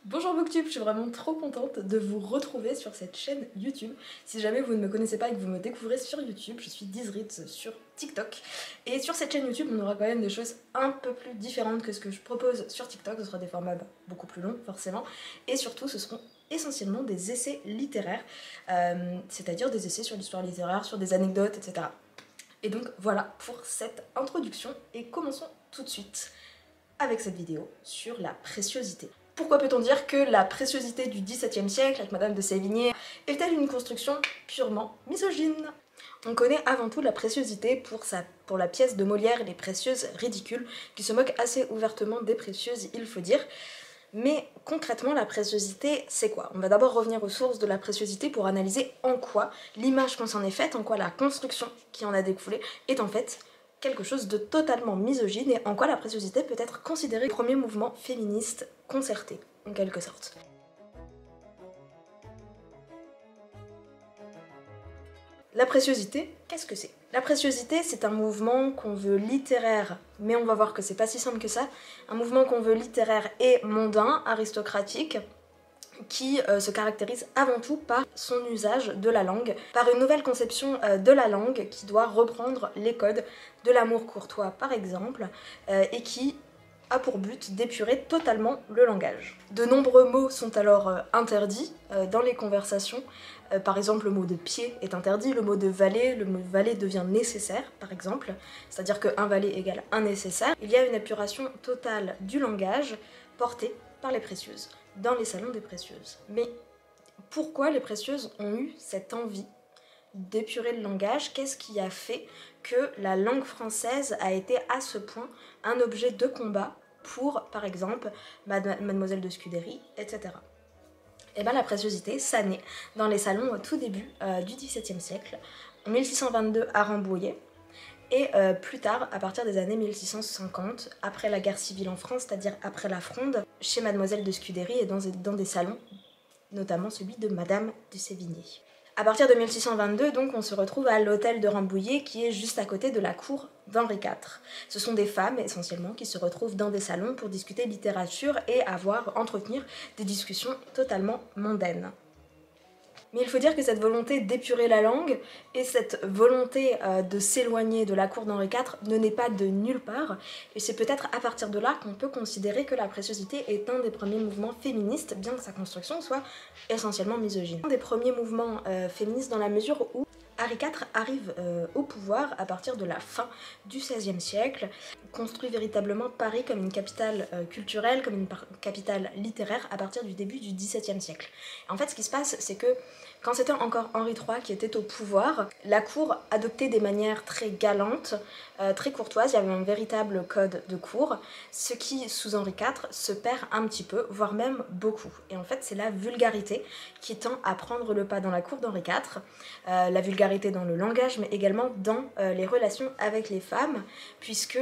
Bonjour Booktube, je suis vraiment trop contente de vous retrouver sur cette chaîne YouTube. Si jamais vous ne me connaissez pas et que vous me découvrez sur YouTube, je suis Dizritz sur TikTok. Et sur cette chaîne YouTube, on aura quand même des choses un peu plus différentes que ce que je propose sur TikTok. Ce sera des formats beaucoup plus longs, forcément. Et surtout, ce seront essentiellement des essais littéraires, c'est-à-dire des essais sur l'histoire littéraire, sur des anecdotes, etc. Et donc voilà pour cette introduction et commençons tout de suite avec cette vidéo sur la préciosité. Pourquoi peut-on dire que la préciosité du XVIIe siècle avec Madame de Sévigné est-elle une construction purement misogyne? On connaît avant tout la préciosité pour la pièce de Molière Les Précieuses ridicules, qui se moque assez ouvertement des précieuses, il faut dire. Mais concrètement, la préciosité, c'est quoi? On va d'abord revenir aux sources de la préciosité pour analyser en quoi l'image qu'on s'en est faite, en quoi la construction qui en a découlé est en fait quelque chose de totalement misogyne et en quoi la préciosité peut être considérée comme le premier mouvement féministe concerté, en quelque sorte. La préciosité, qu'est-ce que c'est? La préciosité, c'est un mouvement qu'on veut littéraire, mais on va voir que c'est pas si simple que ça, un mouvement qu'on veut littéraire et mondain, aristocratique, qui se caractérise avant tout par son usage de la langue, par une nouvelle conception de la langue qui doit reprendre les codes de l'amour courtois par exemple, et qui a pour but d'épurer totalement le langage. De nombreux mots sont alors interdits dans les conversations. Par exemple, le mot de pied est interdit, le mot de valet devient nécessaire, par exemple, c'est-à-dire qu'un valet égale un nécessaire. Il y a une épuration totale du langage portée par les précieuses, dans les salons des précieuses. Mais pourquoi les précieuses ont eu cette envie d'épurer le langage? Qu'est-ce qui a fait que la langue française a été à ce point un objet de combat pour, par exemple, Mademoiselle de Scudéry, etc. Et bien la préciosité, ça naît dans les salons au tout début du XVIIe siècle, en 1622 à Rambouillet, et plus tard, à partir des années 1650, après la guerre civile en France, c'est-à-dire après la Fronde, chez Mademoiselle de Scudéry et dans des salons, notamment celui de Madame de Sévigné. À partir de 1622, donc, on se retrouve à l'hôtel de Rambouillet qui est juste à côté de la cour d'Henri IV. Ce sont des femmes essentiellement qui se retrouvent dans des salons pour discuter littérature et entretenir des discussions totalement mondaines. Mais il faut dire que cette volonté d'épurer la langue et cette volonté de s'éloigner de la cour d'Henri IV ne naît pas de nulle part, et c'est peut-être à partir de là qu'on peut considérer que la préciosité est un des premiers mouvements féministes, bien que sa construction soit essentiellement misogyne. Un des premiers mouvements féministes dans la mesure où Henri IV arrive au pouvoir à partir de la fin du XVIe siècle, construit véritablement Paris comme une capitale culturelle, comme une capitale littéraire à partir du début du XVIIe siècle. En fait, ce qui se passe, c'est que quand c'était encore Henri III qui était au pouvoir, la cour adoptait des manières très galantes, très courtoises, il y avait un véritable code de cour, ce qui, sous Henri IV, se perd un petit peu, voire même beaucoup. Et en fait, c'est la vulgarité qui tend à prendre le pas dans la cour d'Henri IV, la vulgarité dans le langage, mais également dans les relations avec les femmes, puisque,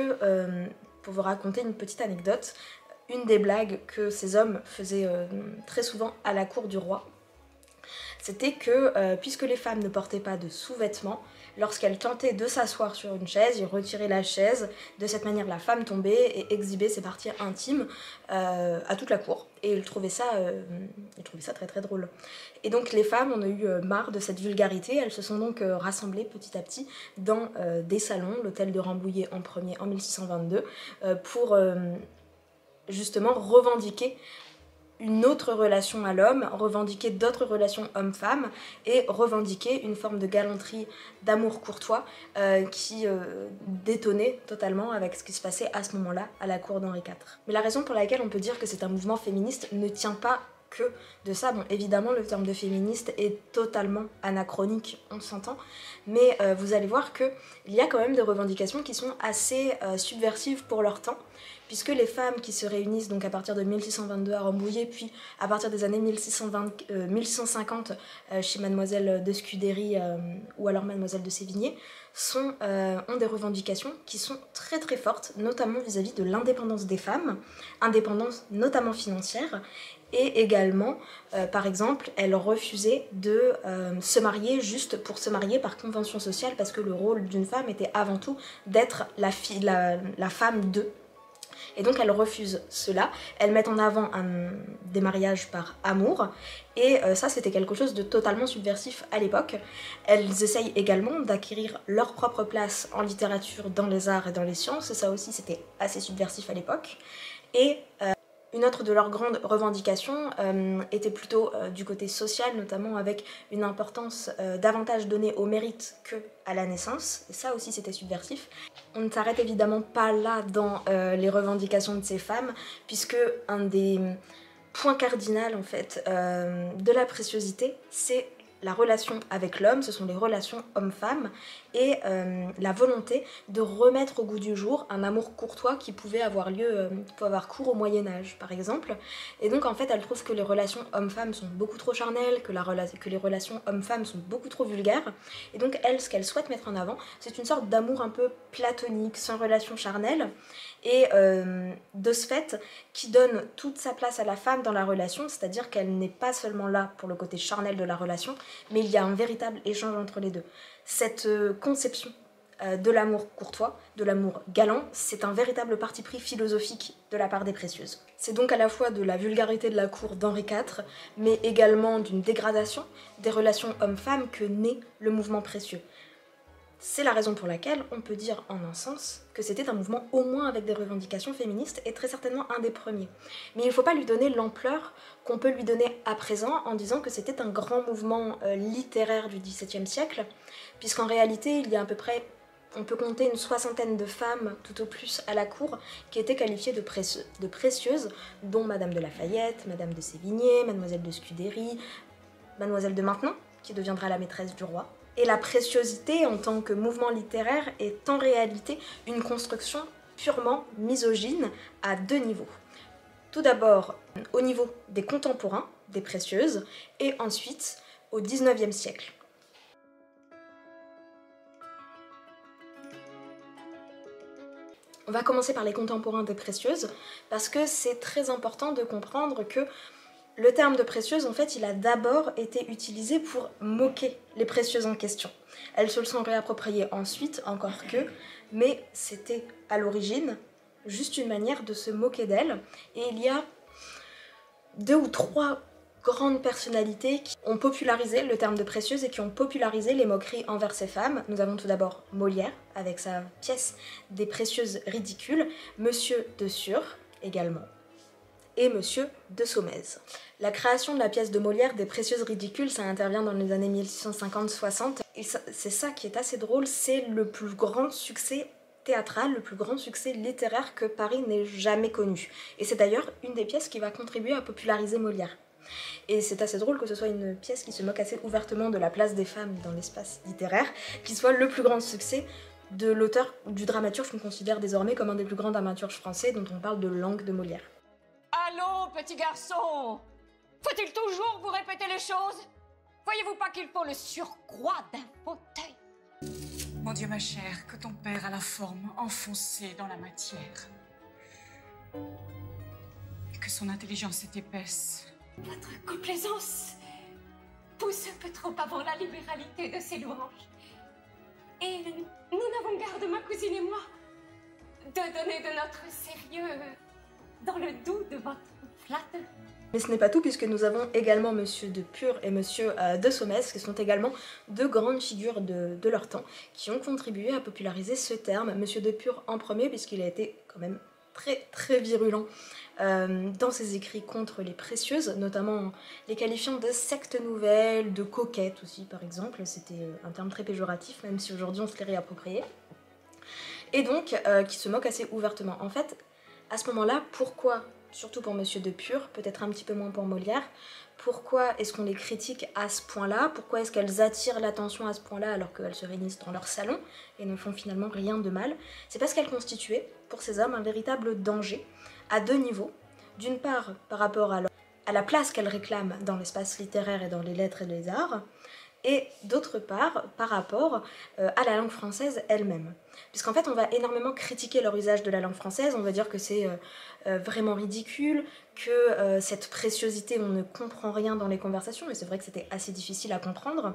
pour vous raconter une petite anecdote, une des blagues que ces hommes faisaient très souvent à la cour du roi, c'était que puisque les femmes ne portaient pas de sous-vêtements, lorsqu'elles tentaient de s'asseoir sur une chaise, ils retiraient la chaise, de cette manière la femme tombait et exhibait ses parties intimes à toute la cour. Et ils trouvaient ça très très drôle. Et donc les femmes ont eu marre de cette vulgarité, elles se sont donc rassemblées petit à petit dans des salons, l'hôtel de Rambouillet en premier en 1622, pour justement revendiquer une autre relation à l'homme, revendiquer d'autres relations homme-femme et revendiquer une forme de galanterie, d'amour courtois qui détonnait totalement avec ce qui se passait à ce moment-là à la cour d'Henri IV. Mais la raison pour laquelle on peut dire que c'est un mouvement féministe ne tient pas que de ça. Bon, évidemment, le terme de féministe est totalement anachronique, on s'entend, mais vous allez voir qu'il y a quand même des revendications qui sont assez subversives pour leur temps, puisque les femmes qui se réunissent donc à partir de 1622 à Rambouillet, puis à partir des années 1650 chez Mademoiselle de Scudéry ou alors Mademoiselle de Sévigné, ont des revendications qui sont très très fortes, notamment vis-à-vis de l'indépendance des femmes, indépendance notamment financière, et également, par exemple, elles refusaient de se marier juste pour se marier par convention sociale, parce que le rôle d'une femme était avant tout d'être la femme d'eux, Et donc elles refusent cela, elles mettent en avant des mariages par amour, et ça c'était quelque chose de totalement subversif à l'époque. Elles essayent également d'acquérir leur propre place en littérature, dans les arts et dans les sciences, et ça aussi c'était assez subversif à l'époque. Et une autre de leurs grandes revendications était plutôt du côté social, notamment avec une importance davantage donnée au mérite que à la naissance, et ça aussi c'était subversif. On ne s'arrête évidemment pas là dans les revendications de ces femmes, puisque un des points cardinaux en fait de la préciosité, c'est la relation avec l'homme, ce sont les relations homme-femme, et la volonté de remettre au goût du jour un amour courtois qui pouvait avoir lieu, cours au Moyen-Âge par exemple. Et donc en fait elle trouve que les relations homme-femme sont beaucoup trop charnelles, que les relations homme-femme sont beaucoup trop vulgaires, et donc elle, ce qu'elle souhaite mettre en avant, c'est une sorte d'amour un peu platonique, sans relation charnelle, et de ce fait qui donne toute sa place à la femme dans la relation, c'est-à-dire qu'elle n'est pas seulement là pour le côté charnel de la relation, mais il y a un véritable échange entre les deux. Cette conception de l'amour courtois, de l'amour galant, c'est un véritable parti pris philosophique de la part des précieuses. C'est donc à la fois de la vulgarité de la cour d'Henri IV, mais également d'une dégradation des relations hommes-femmes que naît le mouvement précieux. C'est la raison pour laquelle on peut dire en un sens que c'était un mouvement au moins avec des revendications féministes et très certainement un des premiers. Mais il ne faut pas lui donner l'ampleur qu'on peut lui donner à présent en disant que c'était un grand mouvement littéraire du XVIIe siècle, puisqu'en réalité il y a à peu près, on peut compter une soixantaine de femmes tout au plus à la cour qui étaient qualifiées de précieuses, dont Madame de Lafayette, Madame de Sévigné, Mademoiselle de Scudéry, Mademoiselle de Maintenon, qui deviendra la maîtresse du roi. Et la préciosité en tant que mouvement littéraire est en réalité une construction purement misogyne à deux niveaux. Tout d'abord au niveau des contemporains, des précieuses, et ensuite au XIXe siècle. On va commencer par les contemporains des précieuses, parce que c'est très important de comprendre que le terme de précieuse, en fait, il a d'abord été utilisé pour moquer les précieuses en question. Elles se le sont réappropriées ensuite, encore que, mais c'était à l'origine juste une manière de se moquer d'elles. Et il y a 2 ou 3 grandes personnalités qui ont popularisé le terme de précieuse et qui ont popularisé les moqueries envers ces femmes. Nous avons tout d'abord Molière, avec sa pièce des précieuses ridicules, Monsieur de Sure également, et Monsieur de Saumaise. La création de la pièce de Molière des précieuses ridicules, ça intervient dans les années 1650-60, et c'est ça qui est assez drôle, c'est le plus grand succès théâtral, le plus grand succès littéraire que Paris n'ait jamais connu. Et c'est d'ailleurs une des pièces qui va contribuer à populariser Molière. Et c'est assez drôle que ce soit une pièce qui se moque assez ouvertement de la place des femmes dans l'espace littéraire, qui soit le plus grand succès de l'auteur, du dramaturge qu'on considère désormais comme un des plus grands dramaturges français, dont on parle de langue de Molière. Allô, petit garçon! Faut-il toujours vous répéter les choses? Voyez-vous pas qu'il faut le surcroît d'un fauteuil? Mon Dieu, ma chère, que ton père a la forme enfoncée dans la matière. Et que son intelligence est épaisse. Votre complaisance pousse un peu trop avant la libéralité de ses louanges. Et nous n'avons garde, ma cousine et moi, de donner de notre sérieux dans le doux de votre flatteur. Mais ce n'est pas tout, puisque nous avons également Monsieur de Pur et Monsieur de Saumaise, qui sont également 2 grandes figures de leur temps, qui ont contribué à populariser ce terme. Monsieur de Pur en premier, puisqu'il a été quand même très virulent dans ses écrits contre les précieuses, notamment les qualifiant de secte nouvelle, de coquette aussi par exemple. C'était un terme très péjoratif, même si aujourd'hui on se l'est réapproprié. Et donc, qui se moque assez ouvertement. En fait, à ce moment-là, pourquoi, surtout pour Monsieur de Pur, peut-être un petit peu moins pour Molière, pourquoi est-ce qu'on les critique à ce point-là? Pourquoi est-ce qu'elles attirent l'attention à ce point-là alors qu'elles se réunissent dans leur salon et ne font finalement rien de mal? C'est parce qu'elles constituaient, pour ces hommes, un véritable danger à 2 niveaux. D'une part, par rapport à la place qu'elles réclament dans l'espace littéraire et dans les lettres et les arts, et d'autre part, par rapport à la langue française elle-même. Puisqu'en fait, on va énormément critiquer leur usage de la langue française, on va dire que c'est vraiment ridicule, que cette préciosité, on ne comprend rien dans les conversations, et c'est vrai que c'était assez difficile à comprendre,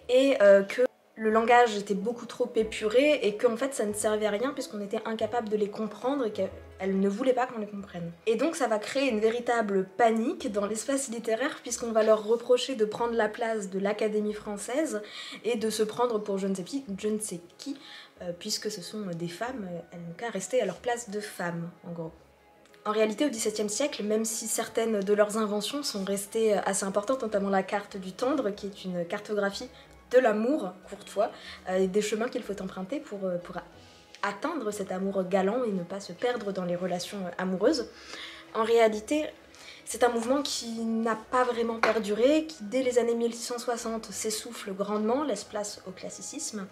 et que le langage était beaucoup trop épuré et qu'en fait ça ne servait à rien puisqu'on était incapable de les comprendre et qu'elles ne voulaient pas qu'on les comprenne. Et donc ça va créer une véritable panique dans l'espace littéraire puisqu'on va leur reprocher de prendre la place de l'Académie française et de se prendre pour je ne sais qui, puisque ce sont des femmes, elles n'ont qu'à rester à leur place de femmes en gros. En réalité, au XVIIe siècle, même si certaines de leurs inventions sont restées assez importantes, notamment la carte du tendre, qui est une cartographie de l'amour courtois, et des chemins qu'il faut emprunter pour atteindre cet amour galant et ne pas se perdre dans les relations amoureuses. En réalité, c'est un mouvement qui n'a pas vraiment perduré, qui dès les années 1660 s'essouffle grandement, laisse place au classicisme,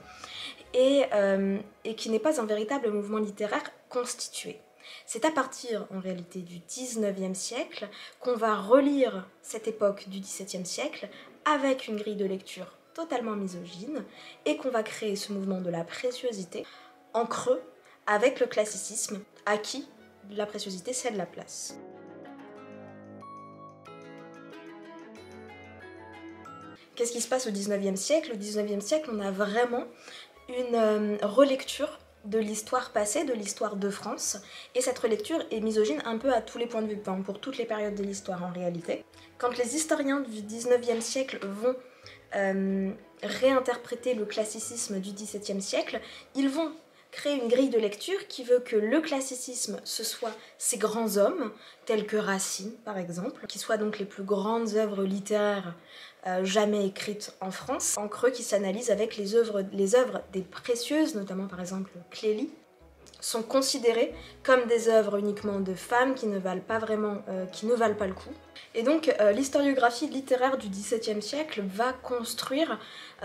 et qui n'est pas un véritable mouvement littéraire constitué. C'est à partir, en réalité, du XIXe siècle qu'on va relire cette époque du XVIIe siècle avec une grille de lecture totalement misogyne et qu'on va créer ce mouvement de la préciosité en creux avec le classicisme à qui la préciosité cède la place. Qu'est-ce qui se passe au XIXe siècle? Au XIXe siècle, on a vraiment une relecture de l'histoire passée, de l'histoire de France, et cette relecture est misogyne un peu à tous les points de vue, pour toutes les périodes de l'histoire en réalité. Quand les historiens du XIXe siècle vont réinterpréter le classicisme du XVIIe siècle, ils vont créer une grille de lecture qui veut que le classicisme, ce soit ces grands hommes, tels que Racine par exemple, qui soient donc les plus grandes œuvres littéraires jamais écrites en France, en creux qui s'analyse avec les œuvres des précieuses, notamment par exemple Clélie, sont considérées comme des œuvres uniquement de femmes qui ne valent pas le coup. Et donc l'historiographie littéraire du XVIIe siècle va construire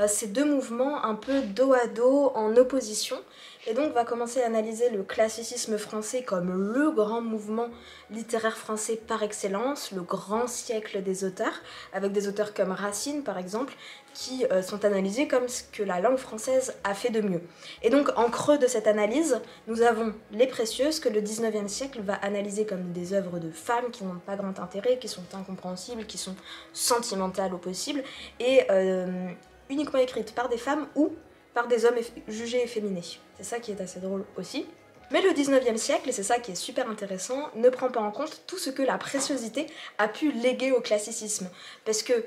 ces deux mouvements un peu dos à dos, en opposition, et donc va commencer à analyser le classicisme français comme le grand mouvement littéraire français par excellence, le grand siècle des auteurs, avec des auteurs comme Racine par exemple, qui sont analysés comme ce que la langue française a fait de mieux. Et donc en creux de cette analyse, nous avons les précieuses que le XIXe siècle va analyser comme des œuvres de femmes qui n'ont pas grand intérêt, qui sont incompréhensibles, qui sont sentimentales au possible, et uniquement écrites par des femmes ou par des hommes jugés efféminés. C'est ça qui est assez drôle aussi. Mais le XIXe siècle, et c'est ça qui est super intéressant, ne prend pas en compte tout ce que la préciosité a pu léguer au classicisme. Parce que,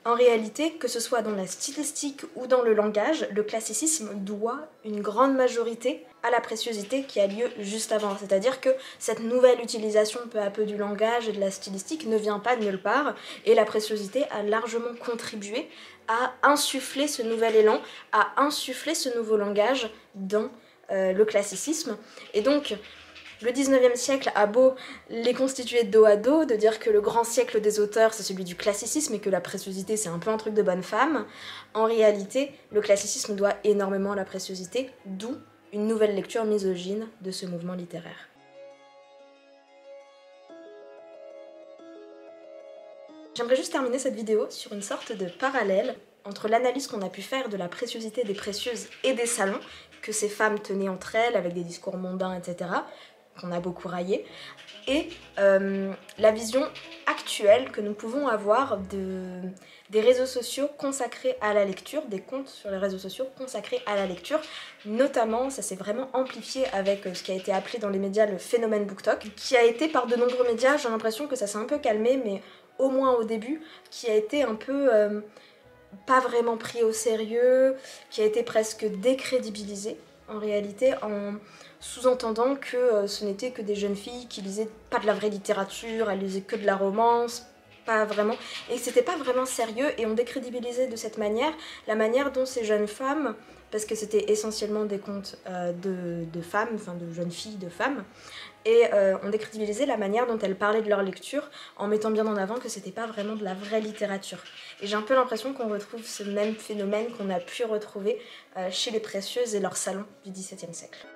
en réalité, que ce soit dans la stylistique ou dans le langage, le classicisme doit une grande majorité à la préciosité qui a lieu juste avant. C'est-à-dire que cette nouvelle utilisation peu à peu du langage et de la stylistique ne vient pas de nulle part, et la préciosité a largement contribué à insuffler ce nouvel élan, à insuffler ce nouveau langage dans le classicisme. Et donc, le XIXe siècle a beau les constituer dos à dos, de dire que le grand siècle des auteurs c'est celui du classicisme et que la préciosité c'est un peu un truc de bonne femme, en réalité, le classicisme doit énormément à la préciosité, d'où une nouvelle lecture misogyne de ce mouvement littéraire. J'aimerais juste terminer cette vidéo sur une sorte de parallèle entre l'analyse qu'on a pu faire de la préciosité des précieuses et des salons, que ces femmes tenaient entre elles avec des discours mondains, etc., qu'on a beaucoup raillé, et la vision actuelle que nous pouvons avoir des réseaux sociaux consacrés à la lecture, des comptes sur les réseaux sociaux consacrés à la lecture, notamment, ça s'est vraiment amplifié avec ce qui a été appelé dans les médias le phénomène BookTok, qui a été par de nombreux médias, j'ai l'impression que ça s'est un peu calmé, mais au moins au début, qui a été un peu pas vraiment pris au sérieux, qui a été presque décrédibilisé en réalité, en sous-entendant que ce n'était que des jeunes filles qui lisaient pas de la vraie littérature, elles lisaient que de la romance, pas vraiment, et c'était pas vraiment sérieux, et on décrédibilisait de cette manière la manière dont ces jeunes femmes, parce que c'était essentiellement des contes de femmes, enfin de jeunes filles de femmes, et on décrédibilisait la manière dont elles parlaient de leur lecture en mettant bien en avant que c'était pas vraiment de la vraie littérature. Et j'ai un peu l'impression qu'on retrouve ce même phénomène qu'on a pu retrouver chez les précieuses et leurs salons du XVIIe siècle.